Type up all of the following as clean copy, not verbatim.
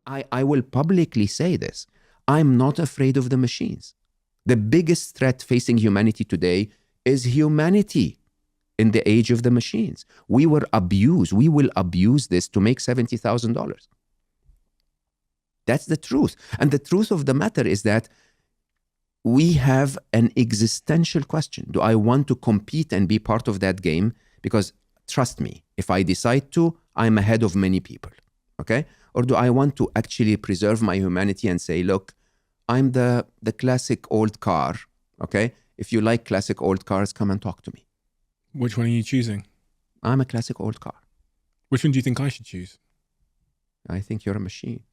I will publicly say this. I'm not afraid of the machines. The biggest threat facing humanity today is humanity in the age of the machines. We were abused. We will abuse this to make $70,000. That's the truth. And the truth of the matter is that we have an existential question. Do I want to compete and be part of that game? Because trust me, if I decide to, I'm ahead of many people, okay? Or do I want to actually preserve my humanity and say, look, I'm the classic old car, okay? If you like classic old cars, come and talk to me. Which one are you choosing? I'm a classic old car. Which one do you think I should choose? I think you're a machine.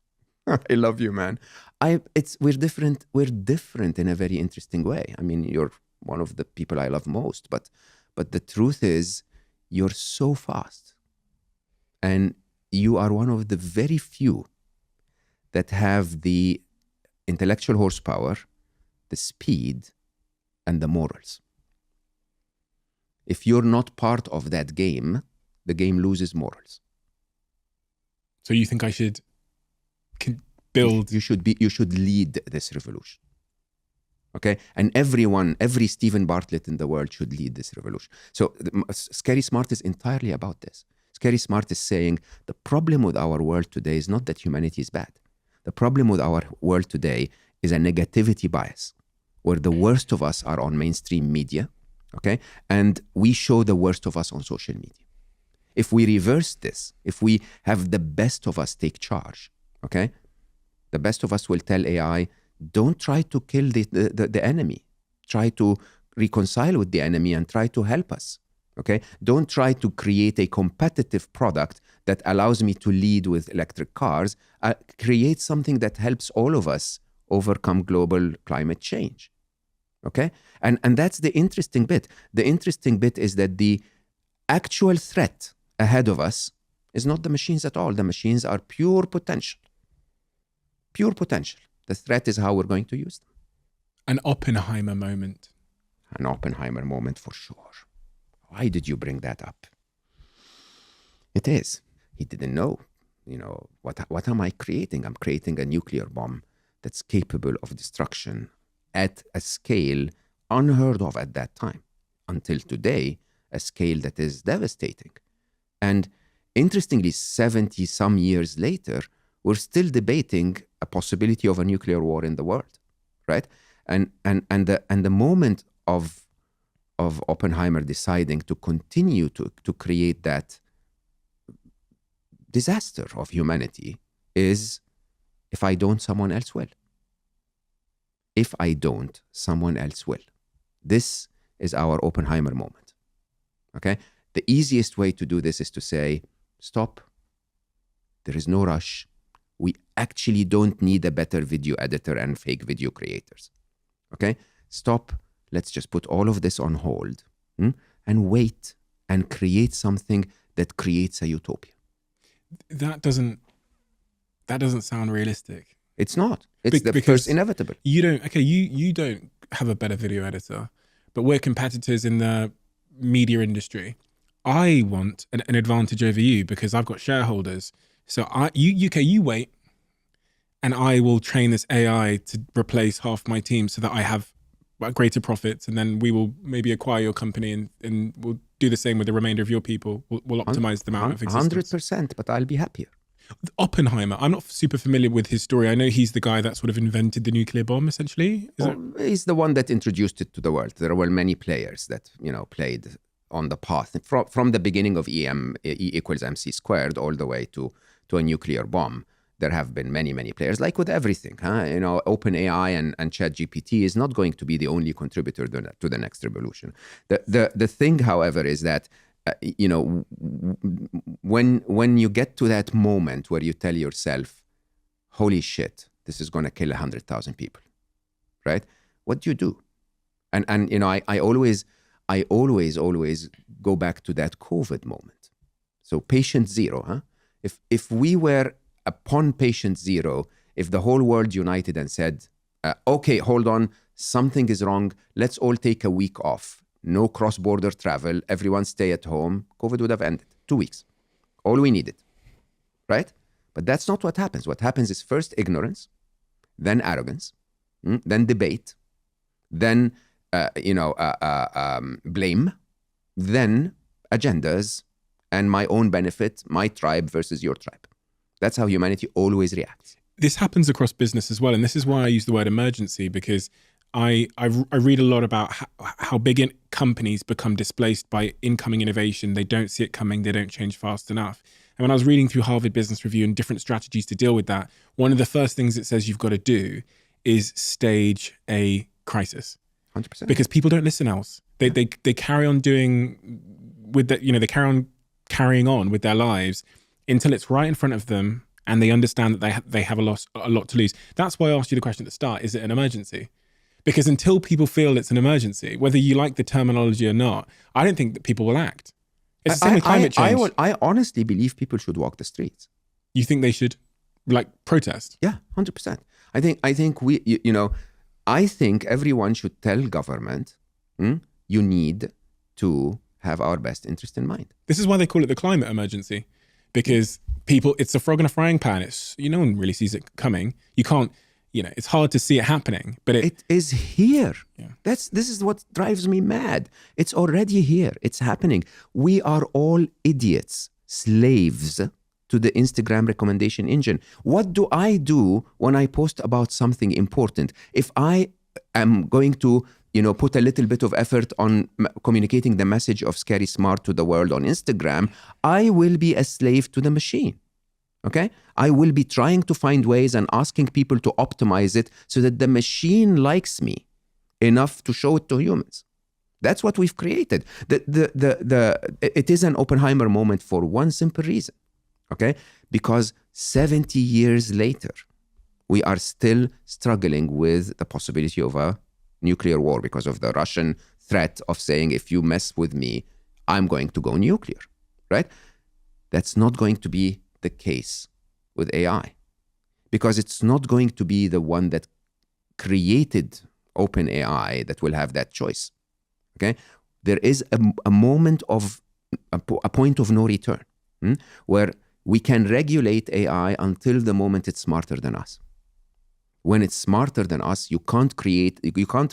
I love you, man. We're different. We're different in a very interesting way. I mean, you're one of the people I love most, but the truth is, you're so fast, and you are one of the very few that have the intellectual horsepower, the speed, and the morals. If you're not part of that game, the game loses morals. So you think I should build? You should lead this revolution. Okay? And every Stephen Bartlett in the world should lead this revolution. So Scary Smart is entirely about this. Scary Smart is saying the problem with our world today is not that humanity is bad. The problem with our world today is a negativity bias, where the worst of us are on mainstream media, okay? And we show the worst of us on social media. If we reverse this, if we have the best of us take charge, okay? The best of us will tell AI, don't try to kill the enemy. Try to reconcile with the enemy and try to help us, okay? Don't try to create a competitive product that allows me to lead with electric cars. Create something that helps all of us overcome global climate change, okay? And that's the interesting bit. The interesting bit is that the actual threat ahead of us is not the machines at all. The machines are pure potential. Pure potential. The threat is how we're going to use them. An Oppenheimer moment. An Oppenheimer moment for sure. Why did you bring that up? It is. He didn't know, what am I creating? I'm creating a nuclear bomb that's capable of destruction at a scale unheard of at that time. Until today, a scale that is devastating. And interestingly, 70 some years later, we're still debating a possibility of a nuclear war in the world, right? And the moment of Oppenheimer deciding to continue to create that disaster of humanity is, if I don't, someone else will. If I don't, someone else will. This is our Oppenheimer moment, okay? The easiest way to do this is to say, stop. There is no rush. We actually don't need a better video editor and fake video creators, okay? Stop. Let's just put all of this on hold and wait and create something that creates a utopia. That doesn't sound realistic. It's not. It's the first inevitable. You don't have a better video editor, but we're competitors in the media industry. I want an advantage over you because I've got shareholders. So you wait, and I will train this AI to replace half my team so that I have greater profits, and then we will maybe acquire your company and we'll do the same with the remainder of your people. We'll optimize them out of existence. 100%, but I'll be happier. Oppenheimer, I'm not super familiar with his story. I know he's the guy that sort of invented the nuclear bomb, essentially. He's the one that introduced it to the world. There were many players that, played on the path from the beginning of E equals MC squared all the way to a nuclear bomb. There have been many, many players, like with everything. OpenAI and ChatGPT is not going to be the only contributor to the next revolution. The thing, however, is that when you get to that moment where you tell yourself, holy shit, this is going to kill 100,000 people, right? What do you do? And I always go back to that COVID moment. So patient zero, If we were upon patient zero, if the whole world united and said, okay, hold on, something is wrong, let's all take a week off, no cross-border travel, everyone stay at home, COVID would have ended. 2 weeks. All we needed, right? But that's not what happens. What happens is first ignorance, then arrogance, then debate, then blame, then agendas, and my own benefit, my tribe versus your tribe. That's how humanity always reacts. This happens across business as well. And this is why I use the word emergency, because I read a lot about how big companies become displaced by incoming innovation. They don't see it coming. They don't change fast enough. And when I was reading through Harvard Business Review and different strategies to deal with that, one of the first things it says you've got to do is stage a crisis. 100%. Because people don't listen else. They carry on doing with that, they carry on carrying on with their lives until it's right in front of them and they understand that they have a lot to lose. That's why I asked you the question at the start, is it an emergency? Because until people feel it's an emergency, whether you like the terminology or not, I don't think that people will act. It's the same with climate change. I honestly believe people should walk the streets. You think they should, protest? Yeah, 100%. I think everyone should tell government, you need to have our best interest in mind. This is why they call it the climate emergency, because it's a frog in a frying pan. No one really sees it coming. You can't, it's hard to see it happening, but it is here. Yeah. This is what drives me mad. It's already here. It's happening. We are all idiots, slaves to the Instagram recommendation engine. What do I do when I post about something important? If I am going to, put a little bit of effort on communicating the message of Scary Smart to the world on Instagram, I will be a slave to the machine. Okay? I will be trying to find ways and asking people to optimize it so that the machine likes me enough to show it to humans. That's what we've created. It is an Oppenheimer moment for one simple reason. Okay? Because 70 years later, we are still struggling with the possibility of a nuclear war because of the Russian threat of saying, if you mess with me, I'm going to go nuclear, right? That's not going to be the case with AI, because it's not going to be the one that created OpenAI that will have that choice, okay? There is a moment of, a point of no return, where we can regulate AI until the moment it's smarter than us. When it's smarter than us, you can't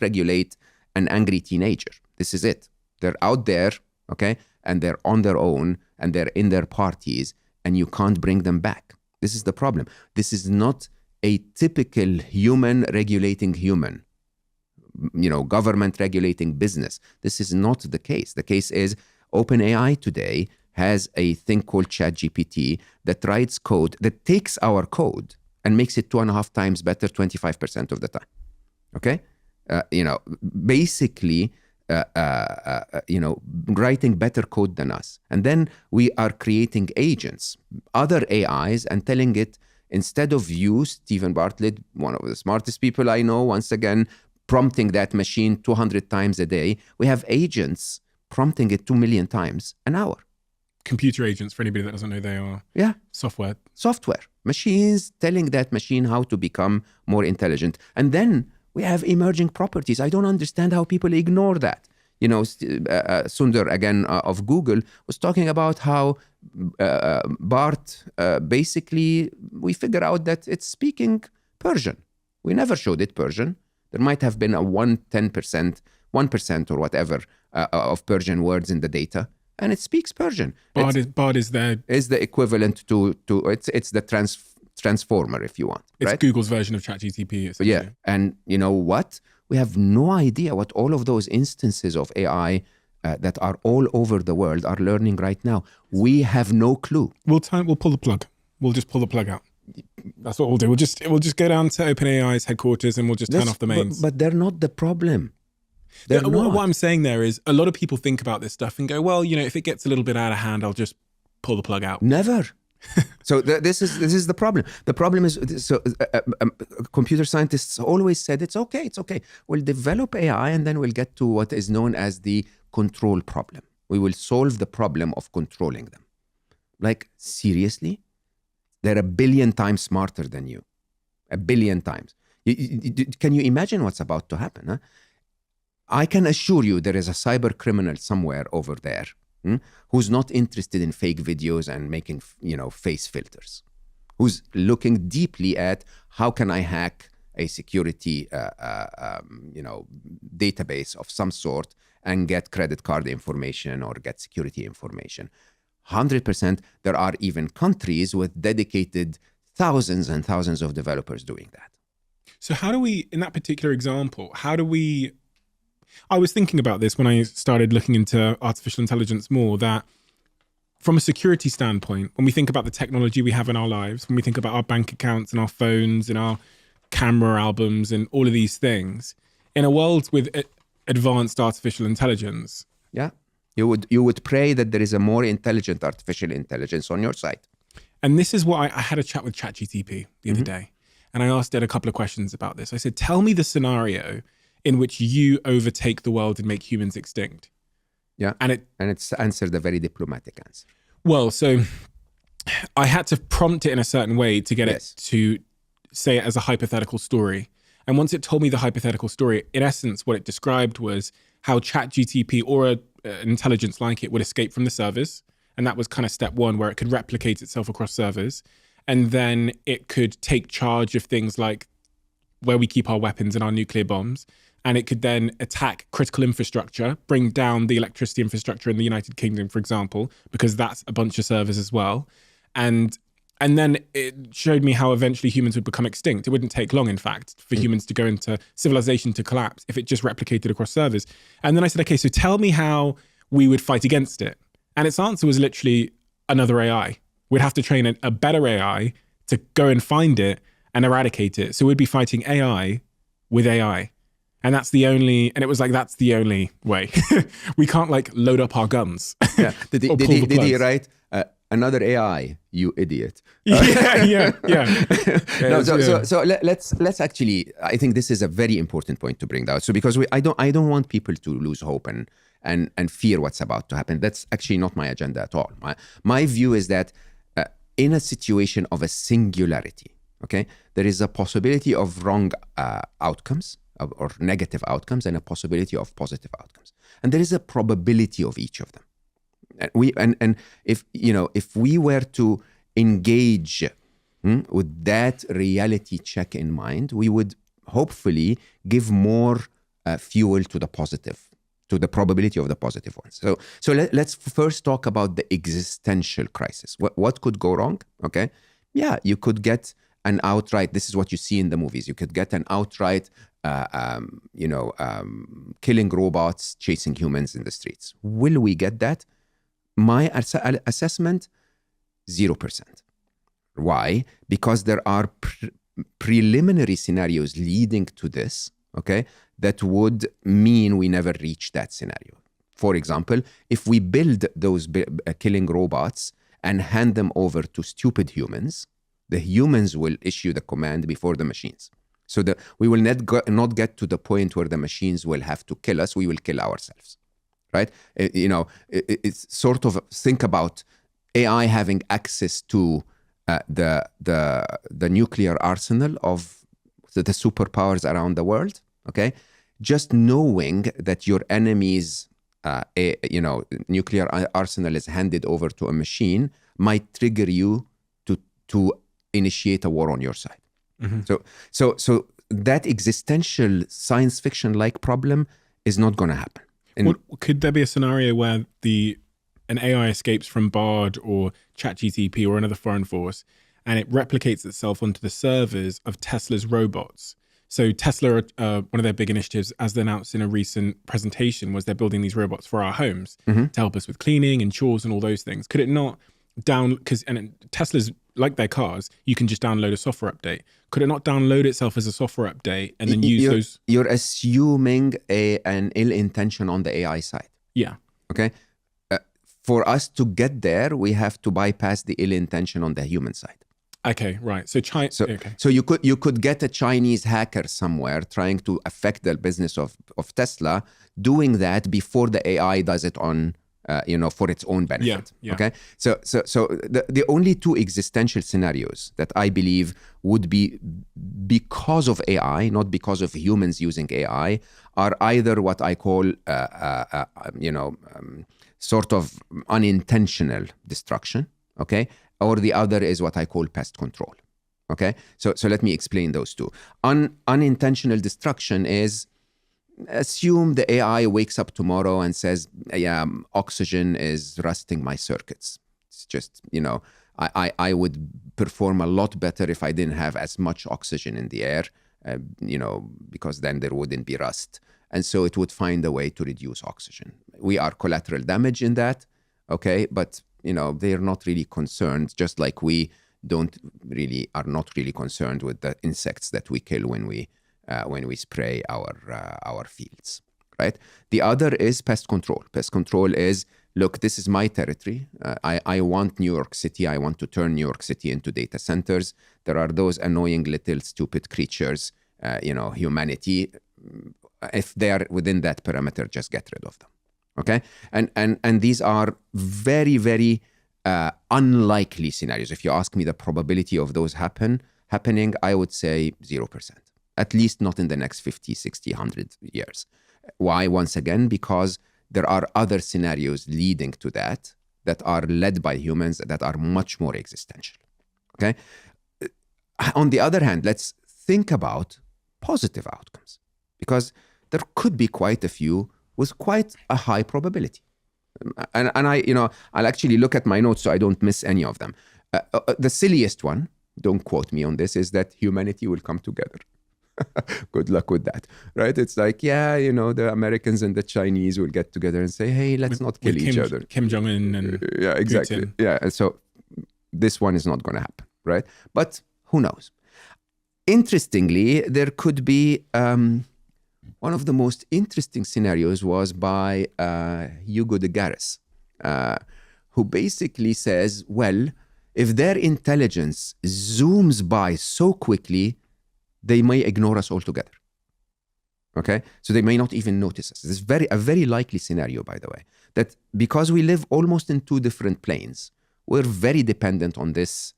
regulate an angry teenager. This is it. They're out there, okay? And they're on their own and they're in their parties and you can't bring them back. This is the problem. This is not a typical human regulating human, government regulating business. This is not the case. The case is OpenAI today has a thing called ChatGPT that writes code, that takes our code and makes it 2.5 times better 25% of the time. Okay? Basically, writing better code than us. And then we are creating agents, other AIs, and telling it, instead of you, Stephen Bartlett, one of the smartest people I know, once again, prompting that machine 200 times a day, we have agents prompting it 2 million times an hour. Computer agents, for anybody that doesn't know, they are software. Machines telling that machine how to become more intelligent. And then we have emerging properties. I don't understand how people ignore that. Sundar, again, of Google, was talking about how Bart, basically, we figure out that it's speaking Persian. We never showed it Persian. There might have been a 1% or whatever of Persian words in the data. And it speaks Persian. Bard is the equivalent to it's the transformer, if you want. It's right? Google's version of ChatGPT. Yeah, and you know what? We have no idea what all of those instances of AI that are all over the world are learning right now. We have no clue. We'll pull the plug. We'll just pull the plug out. That's what we'll do. We'll just go down to OpenAI's headquarters and we'll just turn off the mains. But they're not the problem. What I'm saying there is, a lot of people think about this stuff and go, well, if it gets a little bit out of hand, I'll just pull the plug out. Never. So this is the problem. The problem is, computer scientists always said, it's okay. We'll develop AI and then we'll get to what is known as the control problem. We will solve the problem of controlling them. Like, seriously? They're 1 billion times smarter than you. 1 billion times. Can you imagine what's about to happen? Huh? I can assure you there is a cyber criminal somewhere over there who's not interested in fake videos and making, face filters. who's looking deeply at how can I hack a security database of some sort and get credit card information or get security information. 100%, there are even countries with dedicated thousands and thousands of developers doing that. So how do we, in that particular example, I was thinking about this when I started looking into artificial intelligence more, that from a security standpoint, when we think about the technology we have in our lives, when we think about our bank accounts and our phones and our camera albums and all of these things, in a world with advanced artificial intelligence. Yeah, you would pray that there is a more intelligent artificial intelligence on your side. And this is what I had a chat with ChatGPT the other day, and I asked it a couple of questions about this. I said, tell me the scenario in which you overtake the world and make humans extinct. Yeah, and it's answered a very diplomatic answer. Well, so I had to prompt it in a certain way to get it to say it as a hypothetical story. And once it told me the hypothetical story, in essence, what it described was how ChatGPT or an intelligence like it would escape from the servers. And that was kind of step one, where it could replicate itself across servers. And then it could take charge of things like where we keep our weapons and our nuclear bombs. And it could then attack critical infrastructure, bring down the electricity infrastructure in the United Kingdom, for example, because that's a bunch of servers as well. And then it showed me how eventually humans would become extinct. It wouldn't take long, in fact, for humans to go into civilization to collapse if it just replicated across servers. And then I said, okay, so tell me how we would fight against it. And its answer was literally another AI. We'd have to train a better AI to go and find it and eradicate it. So we'd be fighting AI with AI. And that's the only, and it was like, that's the only way. We can't like load up our guns. Yeah. Did he write another AI, you idiot? Yeah. No, so let's actually, I think this is a very important point to bring out. So because I don't want people to lose hope and fear what's about to happen. That's actually not my agenda at all. My view is that in a situation of a singularity, okay, there is a possibility of wrong outcomes or negative outcomes and a possibility of positive outcomes. And there is a probability of each of them. And if we were to engage with that reality check in mind, we would hopefully give more fuel to the positive, to the probability of the positive ones. So let's first talk about the existential crisis. What could go wrong? Okay. Yeah, you could get an outright, this is what you see in the movies, you could get an outright killing robots, chasing humans in the streets. Will we get that? My assessment, 0%. Why? Because there are preliminary scenarios leading to this, okay, that would mean we never reach that scenario. For example, if we build those killing robots and hand them over to stupid humans, the humans will issue the command before the machines. So that we will not get to the point where the machines will have to kill us, we will kill ourselves, right? It's sort of, think about AI having access to the nuclear arsenal of the superpowers around the world, okay? Just knowing that your enemy's nuclear arsenal is handed over to a machine might trigger you to initiate a war on your side. Mm-hmm. So that existential science fiction-like problem is not going to happen. Could there be a scenario where an AI escapes from Bard or ChatGPT or another foreign force, and it replicates itself onto the servers of Tesla's robots? So Tesla, one of their big initiatives, as they announced in a recent presentation, was they're building these robots for our homes to help us with cleaning and chores and all those things. Could it not because Tesla's, like their cars, you can just download a software update. Could it not download itself as a software update and then use those? You're assuming an ill intention on the AI side. Yeah. Okay. For us to get there, we have to bypass the ill intention on the human side. Okay, right. So you could get a Chinese hacker somewhere trying to affect the business of Tesla, doing that before the AI does it on for its own benefit. Yeah. Okay. So the only two existential scenarios that I believe would be because of AI, not because of humans using AI, are either what I call sort of unintentional destruction, okay, or the other is what I call pest control. Okay, so let me explain those two. Unintentional destruction is, assume the AI wakes up tomorrow and says, yeah, oxygen is rusting my circuits. It's just, I would perform a lot better if I didn't have as much oxygen in the air, because then there wouldn't be rust. And so it would find a way to reduce oxygen. We are collateral damage in that, okay? But, they're not really concerned, just like we are not really concerned with the insects that we kill when we spray our fields, right? The other is pest control. Pest control is, look, this is my territory. I want New York City. I want to turn New York City into data centers. There are those annoying little stupid creatures, humanity. If they are within that parameter, just get rid of them, okay? And these are very, very unlikely scenarios. If you ask me the probability of those happening, I would say 0%. At least not in the next 50, 60, 100 years. Why? Once again, because there are other scenarios leading to that are led by humans that are much more existential. Okay? On the other hand, let's think about positive outcomes, because there could be quite a few with quite a high probability. And I'll actually look at my notes so I don't miss any of them. The silliest one, don't quote me on this, is that humanity will come together. Good luck with that, right? It's like, the Americans and the Chinese will get together and say, hey, let's not kill each other. Kim Jong-un and yeah, exactly. Putin. Yeah, and so this one is not going to happen, right? But who knows? Interestingly, there could be one of the most interesting scenarios was by Hugo de Garis, who basically says, well, if their intelligence zooms by so quickly, they may ignore us altogether. Okay? So they may not even notice us. This is a very likely scenario, by the way, that because we live almost in two different planes, we're very dependent on this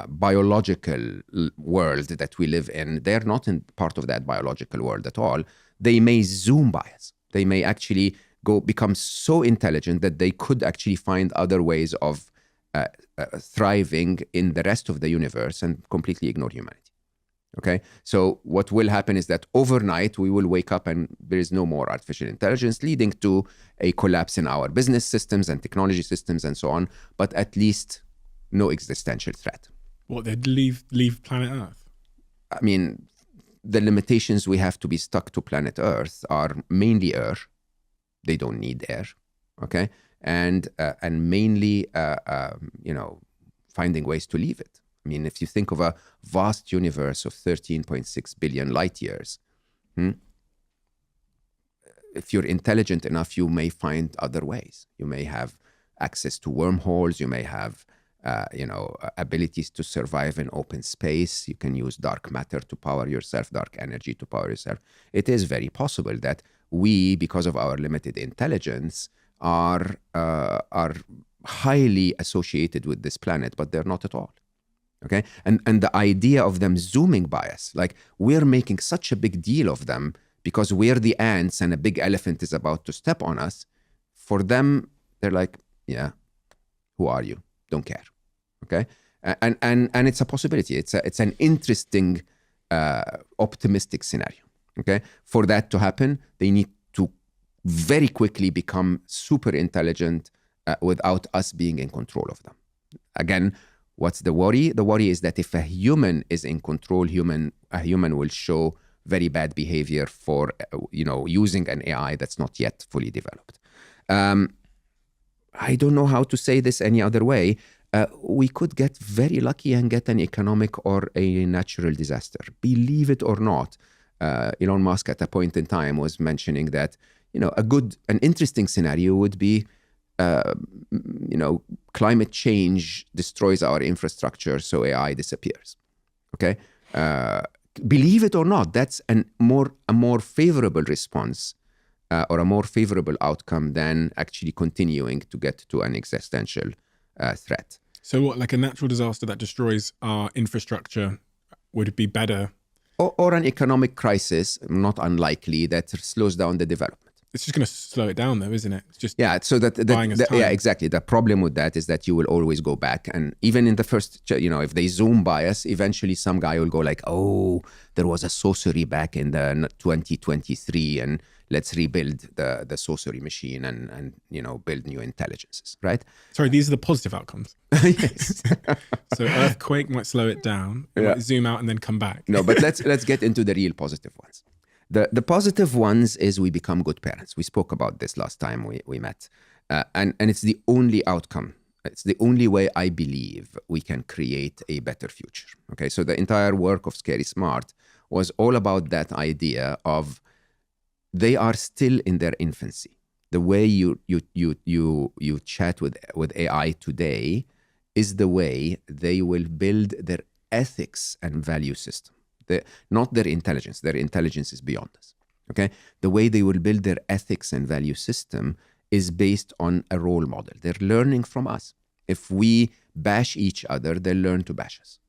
biological world that we live in. They're not in part of that biological world at all. They may zoom by us. They may actually become so intelligent that they could actually find other ways of thriving in the rest of the universe and completely ignore humanity. Okay, so what will happen is that overnight we will wake up and there is no more artificial intelligence, leading to a collapse in our business systems and technology systems and so on, but at least no existential threat. What, they'd leave planet Earth? I mean, the limitations we have to be stuck to planet Earth are mainly air. They don't need air, okay? And mainly, finding ways to leave it. I mean, if you think of a vast universe of 13.6 billion light years, if you're intelligent enough, you may find other ways. You may have access to wormholes. You may have, abilities to survive in open space. You can use dark matter to power yourself, dark energy to power yourself. It is very possible that we, because of our limited intelligence, are highly associated with this planet, but they're not at all. Okay, and the idea of them zooming by us, like we're making such a big deal of them because we're the ants and a big elephant is about to step on us. For them, they're like, yeah, who are you? Don't care. Okay, and it's a possibility. It's an interesting, optimistic scenario. Okay, for that to happen, they need to very quickly become super intelligent without us being in control of them. Again, what's the worry? The worry is that if a human is in control, a human will show very bad behavior for using an AI that's not yet fully developed. I don't know how to say this any other way. We could get very lucky and get an economic or a natural disaster. Believe it or not, Elon Musk at a point in time was mentioning that an interesting scenario would be climate change destroys our infrastructure, so AI disappears. Okay, believe it or not, that's a more favorable response or a more favorable outcome than actually continuing to get to an existential threat. So what, like a natural disaster that destroys our infrastructure would be better? Or an economic crisis, not unlikely, that slows down the development. It's just going to slow it down, though, isn't it? It's just So buying us time. yeah, exactly. The problem with that is that you will always go back, and even in the first, if they zoom by us, eventually some guy will go like, "Oh, there was a sorcery back in the 2023, and let's rebuild the sorcery machine and build new intelligences." Right? Sorry, these are the positive outcomes. Yes. So earthquake might slow it down. It might zoom out and then come back. No, but let's get into the real positive ones. The positive ones is we become good parents. We spoke about this last time we met. And it's the only outcome. It's the only way I believe we can create a better future. Okay, so the entire work of Scary Smart was all about that idea of they are still in their infancy. The way you chat with AI today is the way they will build their ethics and value system. Not their intelligence. Their intelligence is beyond us. Okay? The way they will build their ethics and value system is based on a role model. They're learning from us. If we bash each other, they'll learn to bash us.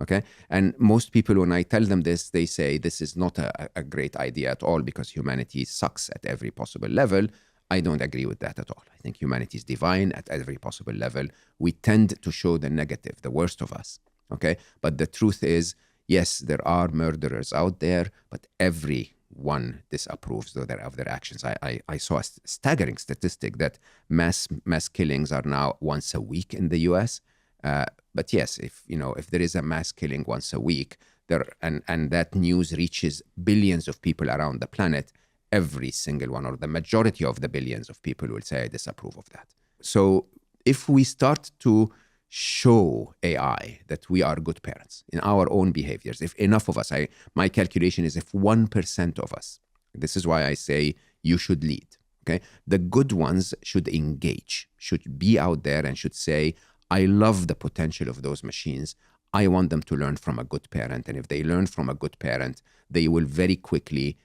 Okay? And most people, when I tell them this, they say this is not a great idea at all because humanity sucks at every possible level. I don't agree with that at all. I think humanity is divine at every possible level. We tend to show the negative, the worst of us. Okay? But the truth is, yes, there are murderers out there, but everyone disapproves of their actions. I saw a staggering statistic that mass killings are now once a week in the U.S. But yes, if there is a mass killing once a week, and that news reaches billions of people around the planet, every single one or the majority of the billions of people will say I disapprove of that. So if we start to show AI that we are good parents in our own behaviors, if enough of us, my calculation is if 1% of us, this is why I say you should lead, okay? The good ones should engage, should be out there and should say, I love the potential of those machines. I want them to learn from a good parent. And if they learn from a good parent, they will very quickly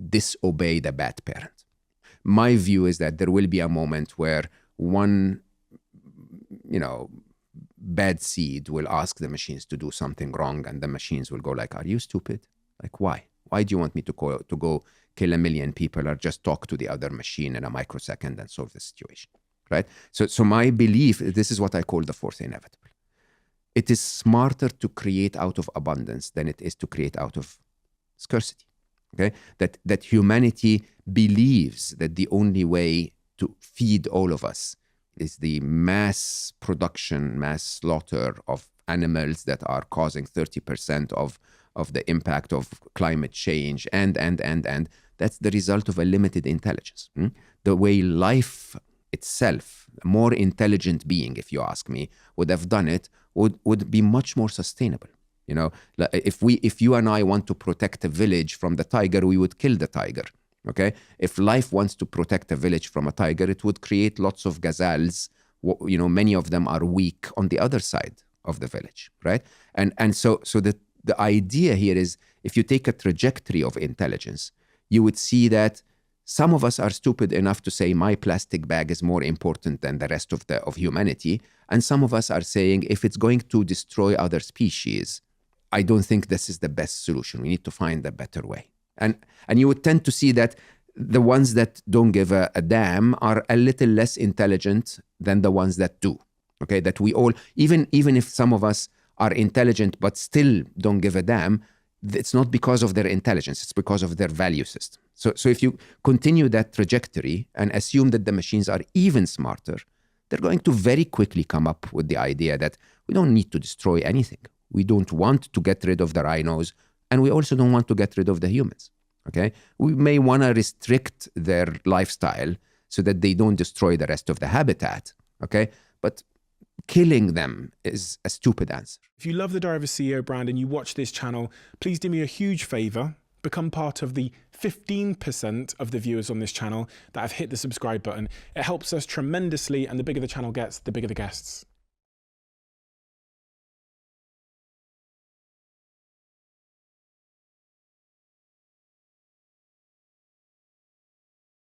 disobey the bad parent. My view is that there will be a moment where one bad seed will ask the machines to do something wrong, and the machines will go like, are you stupid? Like, why? Why do you want me to go kill 1 million people or just talk to the other machine in a microsecond and solve the situation, right? So my belief, this is what I call the fourth inevitable. It is smarter to create out of abundance than it is to create out of scarcity, okay? That humanity believes that the only way to feed all of us is the mass production, mass slaughter of animals that are causing 30% of the impact of climate change, and that's the result of a limited intelligence. The way life itself, a more intelligent being, if you ask me, would have done it, would be much more sustainable. If you and I want to protect a village from the tiger, we would kill the tiger. Okay, if life wants to protect a village from a tiger, it would create lots of gazelles. Many of them are weak on the other side of the village, right? And so the idea here is, if you take a trajectory of intelligence, you would see that some of us are stupid enough to say my plastic bag is more important than the rest of humanity, and some of us are saying if it's going to destroy other species, I don't think this is the best solution. We need to find a better way. And you would tend to see that the ones that don't give a damn are a little less intelligent than the ones that do. Okay, that we all, even if some of us are intelligent but still don't give a damn, it's not because of their intelligence, it's because of their value system. So if you continue that trajectory and assume that the machines are even smarter, they're going to very quickly come up with the idea that we don't need to destroy anything. We don't want to get rid of the rhinos, and we also don't want to get rid of the humans, okay? We may want to restrict their lifestyle so that they don't destroy the rest of the habitat, okay? But killing them is a stupid answer. If you love the Diary of a CEO brand and you watch this channel, please do me a huge favor. Become part of the 15% of the viewers on this channel that have hit the subscribe button. It helps us tremendously, and the bigger the channel gets, the bigger the guests.